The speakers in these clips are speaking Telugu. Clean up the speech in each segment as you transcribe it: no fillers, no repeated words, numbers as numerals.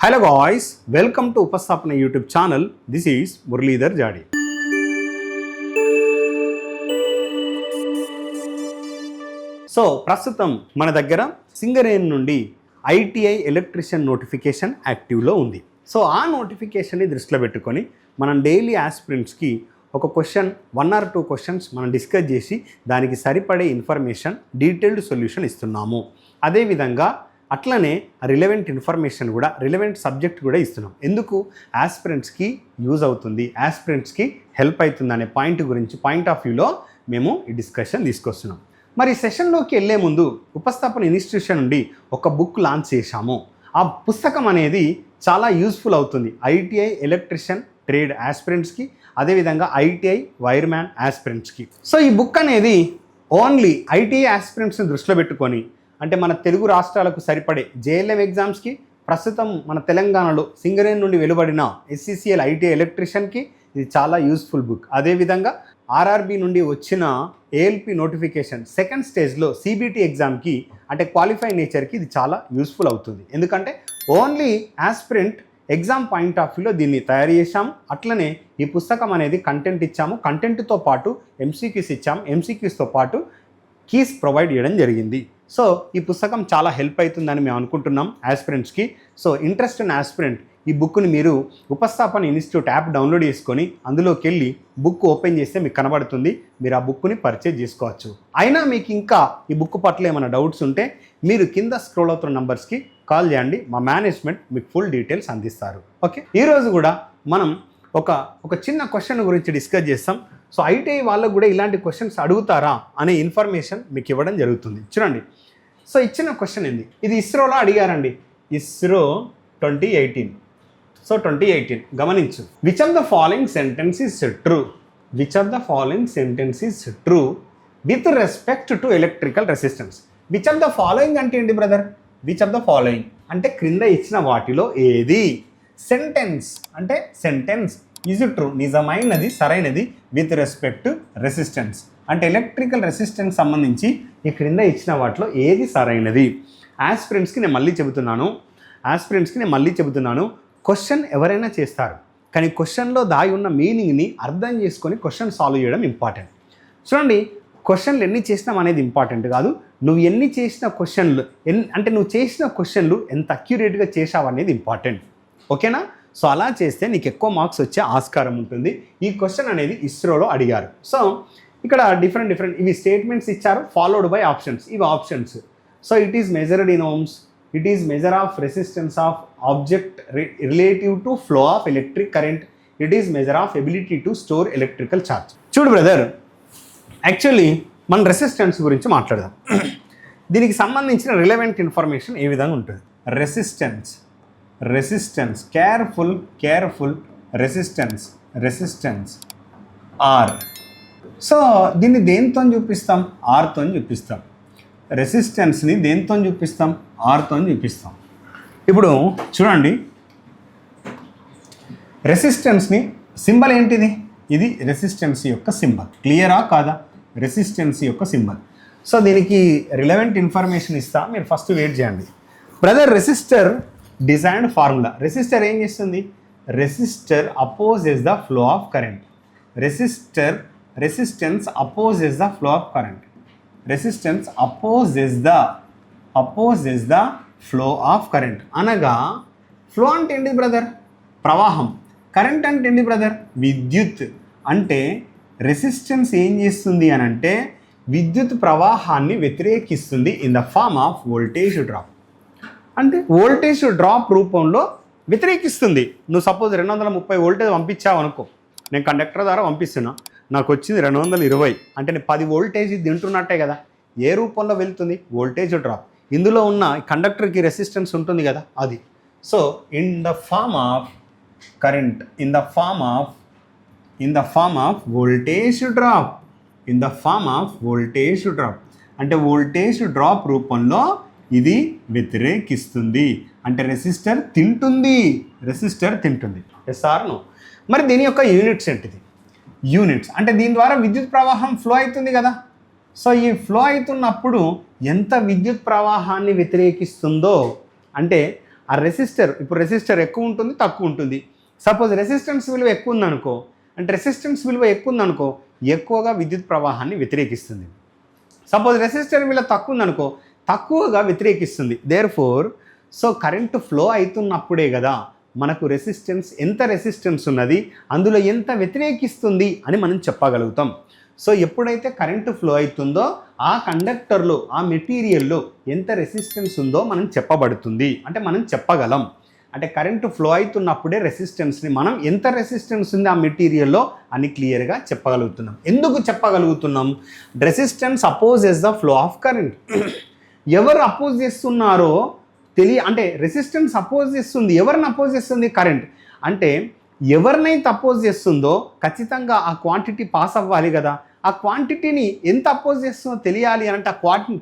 Hello guys, welcome to Upastapana YouTube channel. This is Muralidhar Jadi. So ప్రస్తుతం మన దగ్గర సింగరేణి నుండి ఐటీఐ ఎలక్ట్రీషియన్ నోటిఫికేషన్ యాక్టివ్లో ఉంది. సో ఆ నోటిఫికేషన్ని దృష్టిలో పెట్టుకొని మనం డైలీ ఆస్పిరెంట్స్కి ఒక క్వశ్చన్ 1 or 2 క్వశ్చన్స్ మనం డిస్కస్ చేసి దానికి సరిపడే ఇన్ఫర్మేషన్ డీటెయిల్డ్ సొల్యూషన్ ఇస్తున్నాము. అదేవిధంగా అట్లనే రిలవెంట్ ఇన్ఫర్మేషన్ కూడా రిలవెంట్ సబ్జెక్ట్ కూడా ఇస్తున్నాం. ఎందుకు? ఆస్పిరెంట్స్కి యూజ్ అవుతుంది, ఆస్పిరెంట్స్కి హెల్ప్ అవుతుంది అనే పాయింట్ ఆఫ్ వ్యూలో మేము ఈ డిస్కషన్ తీసుకొస్తున్నాం. మరి సెషన్లోకి వెళ్ళే ముందు ఉపస్థాపన ఇన్స్టిట్యూషన్ నుండి ఒక బుక్ లాంచ్ చేశాము. ఆ పుస్తకం అనేది చాలా యూస్ఫుల్ అవుతుంది ఐటీఐ ఎలక్ట్రీషియన్ ట్రేడ్ ఆస్పిరెంట్స్కి, అదేవిధంగా ఐటీఐ వైర్మ్యాన్ ఆస్పిరెంట్స్కి. సో ఈ బుక్ అనేది ఓన్లీ ఐటీఐ ఆస్పిరెంట్స్ని దృష్టిలో పెట్టుకొని, అంటే మన తెలుగు రాష్ట్రాలకు సరిపడే జేఎల్ఎం ఎగ్జామ్స్కి, ప్రస్తుతం మన తెలంగాణలో సింగరేణి నుండి వెలువడిన ఎస్సీసీఎల్ ఐటీఐ ఎలక్ట్రీషియన్కి ఇది చాలా యూస్ఫుల్ బుక్. అదేవిధంగా ఆర్ఆర్బి నుండి వచ్చిన ఏఎల్పి నోటిఫికేషన్ సెకండ్ స్టేజ్లో సిబిటి ఎగ్జామ్కి, అంటే క్వాలిఫై నేచర్కి ఇది చాలా యూస్ఫుల్ అవుతుంది. ఎందుకంటే only aspirant exam point of వ్యూలో దీన్ని తయారు చేశాము. అట్లనే ఈ పుస్తకం అనేది కంటెంట్ ఇచ్చాము, కంటెంట్తో పాటు ఎంసీక్యూస్ ఇచ్చాము, ఎంసీక్యూస్తో పాటు కీస్ ప్రొవైడ్ చేయడం జరిగింది. సో ఈ పుస్తకం చాలా హెల్ప్ అవుతుందని మేము అనుకుంటున్నాం ఆస్పిరెంట్స్కి. సో ఇంట్రెస్ట్ ఇన్ ఆస్పిరెంట్ ఈ బుక్ని మీరు ఉపస్థాపన ఇన్స్టిట్యూట్ యాప్ డౌన్లోడ్ చేసుకొని అందులోకి వెళ్ళి బుక్ ఓపెన్ చేస్తే మీకు కనబడుతుంది. మీరు ఆ బుక్ని పర్చేజ్ చేసుకోవచ్చు. అయినా మీకు ఇంకా ఈ బుక్ పట్ల ఏమైనా డౌట్స్ ఉంటే మీరు కింద స్క్రోల్ అవుతున్న నంబర్స్కి కాల్ చేయండి. మా మేనేజ్మెంట్ మీకు ఫుల్ డీటెయిల్స్ అందిస్తారు. ఓకే, ఈరోజు కూడా మనం ఒక చిన్న క్వశ్చన్ గురించి డిస్కస్ చేస్తాం. సో ఐటీఐ వాళ్ళకు కూడా ఇలాంటి క్వశ్చన్స్ అడుగుతారా అనే ఇన్ఫర్మేషన్ మీకు ఇవ్వడం జరుగుతుంది. చూడండి, సో ఇచ్చిన క్వశ్చన్ ఏంది, ఇది ఇస్రోలో అడిగారండి. ఇస్రో 2018. సో 2018 గమనించు. Which of the following sentence is true? Which of the following sentence is true with respect to electrical resistance? Which of the following అంటే ఏంటి brother? Which of the following అంటే క్రింద ఇచ్చిన వాటిలో ఏది? సెంటెన్స్ అంటే సెంటెన్స్ ఈజ్ ట్రూ, నిజమైనది, సరైనది, విత్ రెస్పెక్ట్ టు రెసిస్టెన్స్ అంటే ఎలక్ట్రికల్ రెసిస్టెన్స్ సంబంధించి ఈ క్రింద ఇచ్చిన వాటిలో ఏది సరైనది? ఆస్పిరెంట్స్కి నేను మళ్ళీ చెబుతున్నాను, క్వశ్చన్ ఎవరైనా చేస్తారు, కానీ క్వశ్చన్లో దాగి ఉన్న మీనింగ్ని అర్థం చేసుకొని క్వశ్చన్ సాల్వ్ చేయడం ఇంపార్టెంట్. చూడండి, క్వశ్చన్లు ఎన్ని చేసినాం అనేది ఇంపార్టెంట్ కాదు, నువ్వు ఎన్ని చేసిన క్వశ్చన్లు అంటే నువ్వు చేసిన క్వశ్చన్లు ఎంత అక్యురేట్గా చేసావు అనేది ఇంపార్టెంట్. ఓకేనా? సో అలా చేస్తే నీకు ఎక్కువ మార్క్స్ వచ్చే ఆస్కారం ఉంటుంది. ఈ క్వశ్చన్ అనేది ఇస్రోలో అడిగారు. సో ఇక్కడ డిఫరెంట్ ఇవి స్టేట్మెంట్స్ ఇచ్చారు, ఫాలోడ్ బై ఆప్షన్స్. ఇవి options. So it is measured in ohms, it is measure of resistance of object relative to flow of electric current, it is measure of ability to store electrical charge. చూడు బ్రదర్, యాక్చువల్లీ మన రెసిస్టెన్స్ గురించి మాట్లాడదాం. దీనికి సంబంధించిన రిలవెంట్ ఇన్ఫర్మేషన్ ఏ విధంగా ఉంటుంది? Resistance careful resistance R. So దీన్ని దేంతో చూపిస్తాం? ఆర్తో చూపిస్తాం. రెసిస్టెన్స్ని దేంతో చూపిస్తాం? ఆర్తో చూపిస్తాం. ఇప్పుడు చూడండి, రెసిస్టెన్స్ని సింబల్ ఏంటిది? ఇది రెసిస్టెన్స్ యొక్క సింబల్. క్లియరా కాదా? రెసిస్టెన్స్ యొక్క సింబల్. సో దీనికి రిలవెంట్ ఇన్ఫర్మేషన్ ఇస్తా, మీరు ఫస్ట్ వెయిట్ చేయండి. Brother, resistor designed formula. Resistor ఏం చేస్తుంది? Resistor opposes the flow of current. Resistance opposes the flow of current. Resistance opposes the flow of current. అనగా ఫ్లో అంటే ఏంటి బ్రదర్? ప్రవాహం. కరెంట్ అంటే ఏంటి బ్రదర్? విద్యుత్. అంటే రెసిస్టెన్స్ ఏం చేస్తుంది అని అంటే విద్యుత్ ప్రవాహాన్ని వ్యతిరేకిస్తుంది in the form of voltage drop. అంటే వోల్టేజ్ డ్రాప్ రూపంలో వ్యతిరేకిస్తుంది. నువ్వు సపోజ్ 230 వోల్టేజ్ పంపించావు అనుకో, నేను కండక్టర్ ద్వారా పంపిస్తున్నా, నాకు వచ్చింది 220, అంటే నేను 10 వోల్టేజ్ తింటున్నట్టే కదా. ఏ రూపంలో వెళ్తుంది? Voltage drop. ఇందులో ఉన్న కండక్టర్కి రెసిస్టెన్స్ ఉంటుంది కదా, అది. So in the form of current, in the form of voltage drop, అంటే వోల్టేజ్ డ్రాప్ రూపంలో ఇది వ్యతిరేకిస్తుంది. అంటే రెసిస్టర్ తింటుంది. Yes or no? మరి దీని యొక్క యూనిట్స్ ఏంటిది? యూనిట్స్ అంటే దీని ద్వారా విద్యుత్ ప్రవాహం ఫ్లో అవుతుంది కదా. సో ఈ ఫ్లో అవుతున్నప్పుడు ఎంత విద్యుత్ ప్రవాహాన్ని వ్యతిరేకిస్తుందో అంటే ఆ రెసిస్టర్, ఇప్పుడు రెసిస్టర్ ఎక్కువ ఉంటుంది తక్కువ ఉంటుంది. సపోజ్ రెసిస్టెన్స్ విలువ ఎక్కువ ఉందనుకో, అంటే రెసిస్టెన్స్ విలువ ఎక్కువ ఉందనుకో ఎక్కువగా విద్యుత్ ప్రవాహాన్ని వ్యతిరేకిస్తుంది. సపోజ్ రెసిస్టర్ విలువ తక్కువ ఉందనుకో తక్కువగా వ్యతిరేకిస్తుంది. దేర్ఫోర్ సో కరెంటు ఫ్లో అవుతున్నప్పుడే కదా మనకు రెసిస్టెన్స్, ఎంత రెసిస్టెన్స్ ఉన్నది అందులో ఎంత వ్యతిరేకిస్తుంది అని మనం చెప్పగలుగుతాం. సో ఎప్పుడైతే కరెంటు ఫ్లో అవుతుందో ఆ కండక్టర్లో, ఆ మెటీరియల్లో ఎంత రెసిస్టెన్స్ ఉందో మనం చెప్పబడుతుంది, అంటే మనం చెప్పగలం. అంటే కరెంటు ఫ్లో అవుతున్నప్పుడే రెసిస్టెన్స్ని మనం ఎంత రెసిస్టెన్స్ ఉంది ఆ మెటీరియల్లో అని క్లియర్గా చెప్పగలుగుతున్నాం. ఎందుకు చెప్పగలుగుతున్నాం? Resistance opposes the flow of current. ఎవరు అపోజ్ చేస్తున్నారో అంటే రెసిస్టెన్స్ అపోజ్ చేస్తుంది. ఎవరిని అపోజ్ చేస్తుంది? కరెంట్. అంటే ఎవరినైతే అపోజ్ చేస్తుందో ఖచ్చితంగా ఆ క్వాంటిటీ పాస్ అవ్వాలి కదా. ఆ క్వాంటిటీని ఎంత అపోజ్ చేస్తుందో తెలియాలి అంటే ఆ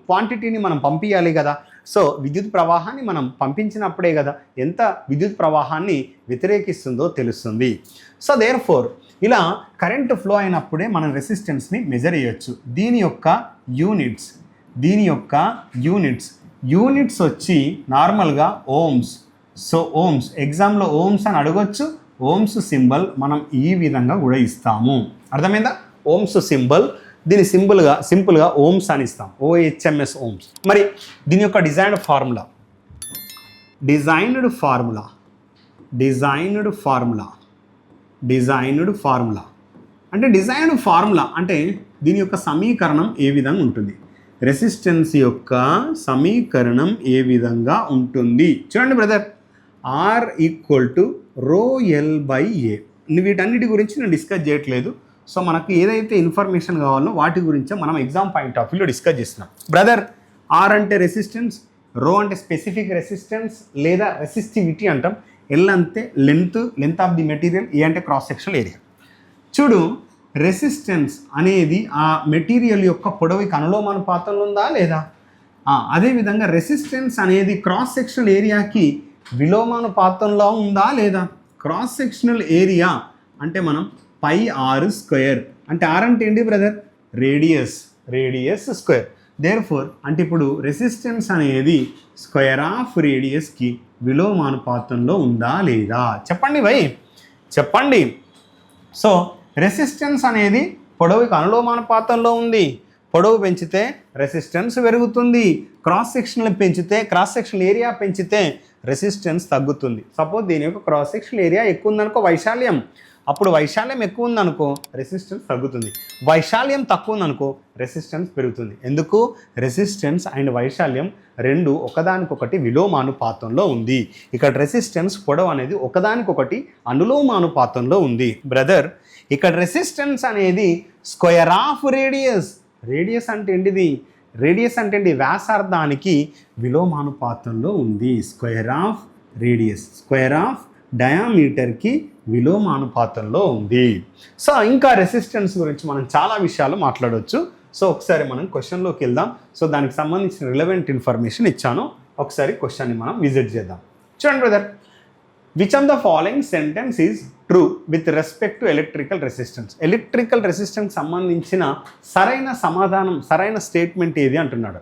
క్వాంటిటీని మనం పంపించాలి కదా. సో విద్యుత్ ప్రవాహాన్ని మనం పంపించినప్పుడే కదా ఎంత విద్యుత్ ప్రవాహాన్ని వ్యతిరేకిస్తుందో తెలుస్తుంది. సో దేర్ఫోర్ ఇలా కరెంటు ఫ్లో అయినప్పుడే మనం రెసిస్టెన్స్ని మెజర్ చేయొచ్చు. దీని యొక్క యూనిట్స్ వచ్చి నార్మల్గా ఓమ్స్. సో ఓమ్స్, ఎగ్జామ్లో ఓమ్స్ అని అడగొచ్చు. ఓమ్స్ సింబల్ మనం ఈ విధంగా కూడా ఇస్తాము. అర్థమైందా? ఓమ్స్ సింబల్, దీని సింపుల్గా ఓమ్స్ అని ఇస్తాం. OHMS ohms. మరి దీని యొక్క డిజైన్డ్ ఫార్ములా అంటే దీని యొక్క సమీకరణం ఏ విధంగా ఉంటుంది? రెసిస్టెన్స్ యొక్క సమీకరణం ఏ విధంగా ఉంటుంది చూడండి బ్రదర్. R = ρl/A. వీటన్నిటి గురించి నేను డిస్కస్ చేయట్లేదు. సో మనకు ఏదైతే ఇన్ఫర్మేషన్ కావాలో వాటి గురించే మనం ఎగ్జామ్ పాయింట్ ఆఫ్ వ్యూలో డిస్కస్ చేస్తున్నాం. బ్రదర్, ఆర్ అంటే రెసిస్టెన్స్, రో అంటే స్పెసిఫిక్ రెసిస్టెన్స్ లేదా రెసిస్టివిటీ అంటాం, ఎల్ అంటే లెంత్ ఆఫ్ ది మెటీరియల్, ఏ అంటే క్రాస్ సెక్షనల్ ఏరియా. చూడు, రెసిస్టెన్స్ అనేది ఆ మెటీరియల్ యొక్క పొడవుకి అనులోమానుపాతంలో ఉందా లేదా? అదేవిధంగా రెసిస్టెన్స్ అనేది క్రాస్ సెక్షనల్ ఏరియాకి విలోమానుపాతంలో ఉందా లేదా? క్రాస్ సెక్షనల్ ఏరియా అంటే మనం πr². అంటే ఆర్ అంటే ఏంటి బ్రదర్? Radius square. దేర్ఫోర్ అంటే ఇప్పుడు రెసిస్టెన్స్ అనేది స్క్వేర్ ఆఫ్ రేడియస్కి విలోమానుపాతంలో ఉందా లేదా? చెప్పండి. సో రెసిస్టెన్స్ అనేది పొడవుకి అనులోమానుపాతంలో ఉంది. పొడవు పెంచితే రెసిస్టెన్స్ పెరుగుతుంది. క్రాస్ సెక్షనల్ ఏరియా పెంచితే రెసిస్టెన్స్ తగ్గుతుంది. సపోజ్ దీని యొక్క క్రాస్ సెక్షనల్ ఏరియా ఎక్కువ ఉందనుకో, వైశాల్యం, అప్పుడు వైశాల్యం ఎక్కువ ఉందనుకో రెసిస్టెన్స్ తగ్గుతుంది. వైశాల్యం తక్కువ ఉందనుకో రెసిస్టెన్స్ పెరుగుతుంది. ఎందుకు? రెసిస్టెన్స్ అండ్ వైశాల్యం రెండు ఒకదానికొకటి విలోమానుపాతంలో ఉంది. ఇక్కడ రెసిస్టెన్స్ పొడవు అనేది ఒకదానికొకటి అనులోమానుపాతంలో ఉంది. బ్రదర్, ఇక్కడ రెసిస్టెన్స్ అనేది స్క్వేర్ ఆఫ్ రేడియస్ అంటే ఏంటిది? రేడియస్ అంటే ఏంటి? వ్యాసార్థానికి విలోమానుపాతంలో ఉంది. స్క్వేర్ ఆఫ్ డయామీటర్కి విలోమానుపాతంలో ఉంది. సో ఇంకా రెసిస్టెన్స్ గురించి మనం చాలా విషయాలు మాట్లాడవచ్చు. సో ఒకసారి మనం క్వశ్చన్లోకి వెళ్దాం. సో దానికి సంబంధించిన రిలవెంట్ ఇన్ఫర్మేషన్ ఇచ్చాను. ఒకసారి క్వశ్చన్ని మనం విజిట్ చేద్దాం. చూడండి brother, which of the following sentence is true with respect to electrical resistance సంబంధించిన సరైన స్టేట్మెంట్ ఏది అంటున్నాడు.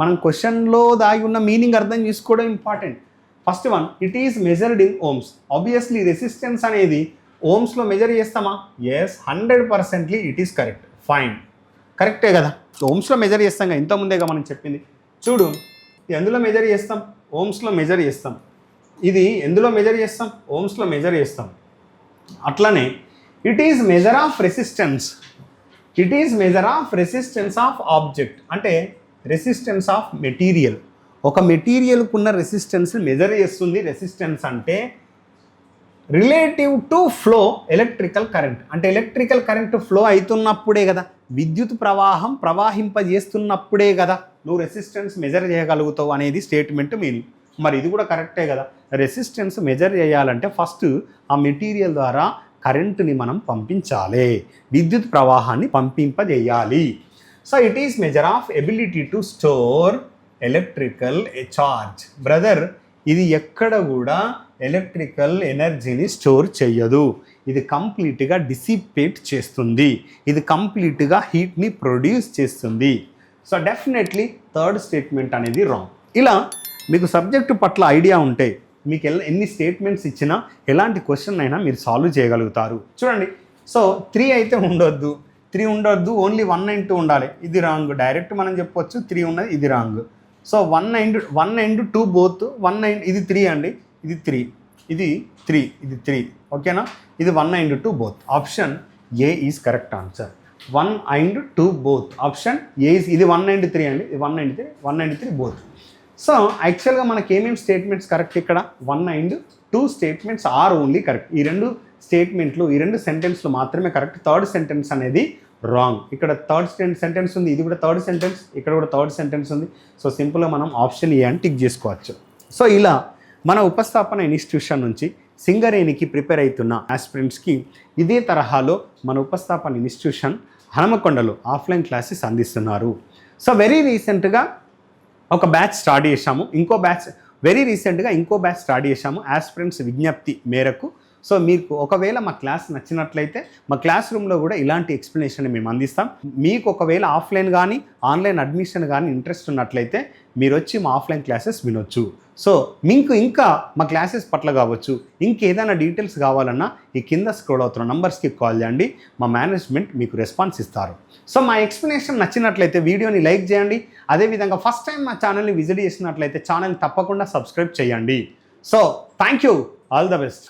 మనం క్వశ్చన్లో దాగి ఉన్న మీనింగ్ అర్థం చేసుకోవడం important. First one, it is measured in ohms. Obviously resistance అనేది ఓమ్స్లో మెజర్ చేస్తామా? Yes, 100% it is correct. Fine, కరెక్టే కదా. ఓమ్స్లో మెజర్ చేస్తాం కదా, ఇంతకుముందేగా మనం చెప్పింది. చూడు, ఎందులో మెజర్ చేస్తాం? ఓమ్స్లో మెజర్ చేస్తాం. ఇది ఎందులో మెజర్ చేస్తాం? ఓమ్స్లో మెజర్ చేస్తాం. అట్లనే it is measure of resistance of object, అంటే రెసిస్టెన్స్ ఆఫ్ మెటీరియల్. ఒక మెటీరియల్కు ఉన్న రెసిస్టెన్స్ మెజర్ చేస్తుంది. రెసిస్టెన్స్ అంటే relative to flow electrical current, అంటే ఎలక్ట్రికల్ కరెంట్ ఫ్లో అవుతున్నప్పుడే కదా, విద్యుత్ ప్రవాహింపజేస్తున్నప్పుడే కదా నువ్వు రెసిస్టెన్స్ మెజర్ చేయగలుగుతావు అనేది స్టేట్మెంట్ మీనింగ్. మరి ఇది కూడా కరెక్టే కదా. రెసిస్టెన్స్ మెజర్ చేయాలంటే ఫస్ట్ ఆ మెటీరియల్ ద్వారా కరెంటుని మనం పంపించాలి, విద్యుత్ ప్రవాహాన్ని పంపింపజేయాలి. So it is measure of ability to store electrical charge. Brother, ఇది ఎక్కడ కూడా ఎలక్ట్రికల్ ఎనర్జీని స్టోర్ చేయదు. ఇది కంప్లీట్గా డిసిపేట్ చేస్తుంది. ఇది కంప్లీట్గా హీట్ని ప్రొడ్యూస్ చేస్తుంది. సో డెఫినెట్లీ థర్డ్ స్టేట్మెంట్ అనేది రాంగ్. ఇలా మీకు సబ్జెక్టు పట్ల ఐడియా ఉంటే మీకు ఎన్ని స్టేట్మెంట్స్ ఇచ్చినా ఎలాంటి క్వశ్చన్ అయినా మీరు సాల్వ్ చేయగలుగుతారు. చూడండి, సో 3 అయితే ఉండొద్దు, ఓన్లీ 1 and 2 ఉండాలి. ఇది రాంగ్. డైరెక్ట్ మనం చెప్పొచ్చు 3 ఉన్నది, ఇది wrong. So 1 and 2 both 1 and ఇది 3 అండి, ఇది 3, ఇది 3, ఇది 3, ఓకేనా. ఇది 1 and 2 both. Option A is correct answer. 1 and 2 both. Option A is, ఇది 1 and 3 అండి, ఇది 1 and 3 బోత్. సో యాక్చువల్గా మనకి ఏమేమి స్టేట్మెంట్స్ కరెక్ట్ ఇక్కడ? 1 and 2 statements are only correct. ఈ 2 స్టేట్మెంట్లు, ఈ 2 సెంటెన్స్లు మాత్రమే కరెక్ట్. థర్డ్ సెంటెన్స్ అనేది రాంగ్. ఇక్కడ థర్డ్ సెంటెన్స్ ఉంది, ఇది కూడా థర్డ్ సెంటెన్స్, ఇక్కడ కూడా థర్డ్ సెంటెన్స్ ఉంది. సో సింపుల్గా మనం ఆప్షన్ ఏ అని టిక్ చేసుకోవచ్చు. సో ఇలా మన ఉపస్థాపన ఇన్స్టిట్యూషన్ నుంచి సింగరేణికి ప్రిపేర్ అవుతున్న ఆస్పిరెంట్స్కి ఇదే తరహాలో మన ఉపస్థాపన ఇన్స్టిట్యూషన్ హనుమకొండలో ఆఫ్లైన్ క్లాసెస్ అందిస్తున్నారు. సో వెరీ రీసెంట్గా ఒక బ్యాచ్ స్టార్ట్ చేశాము, ఇంకో బ్యాచ్ స్టార్ట్ చేశాము ఆస్పిరెంట్స్ విజ్ఞప్తి మేరకు. సో మీకు ఒకవేళ మా క్లాస్ నచ్చినట్లయితే మా క్లాస్ రూమ్లో కూడా ఇలాంటి ఎక్స్ప్లెనేషన్ మేము అందిస్తాం. మీకు ఒకవేళ ఆఫ్లైన్ కానీ ఆన్లైన్ అడ్మిషన్ కానీ ఇంట్రెస్ట్ ఉన్నట్లయితే మీరు వచ్చి మా ఆఫ్లైన్ క్లాసెస్ వినొచ్చు. సో మీకు ఇంకా మా క్లాసెస్ పట్ల కావచ్చు, ఇంకేదైనా డీటెయిల్స్ కావాలన్నా ఈ కింద స్క్రోల్ అవుతున్న నంబర్స్కి కాల్ చేయండి. మా మేనేజ్మెంట్ మీకు రెస్పాన్స్ ఇస్తారు. సో మా ఎక్స్ప్లెనేషన్ నచ్చినట్లయితే వీడియోని లైక్ చేయండి. అదేవిధంగా ఫస్ట్ టైం మా ఛానల్ని విజిట్ చేసినట్లయితే ఛానల్ని తప్పకుండా సబ్స్క్రైబ్ చేయండి. So thank you, all the best.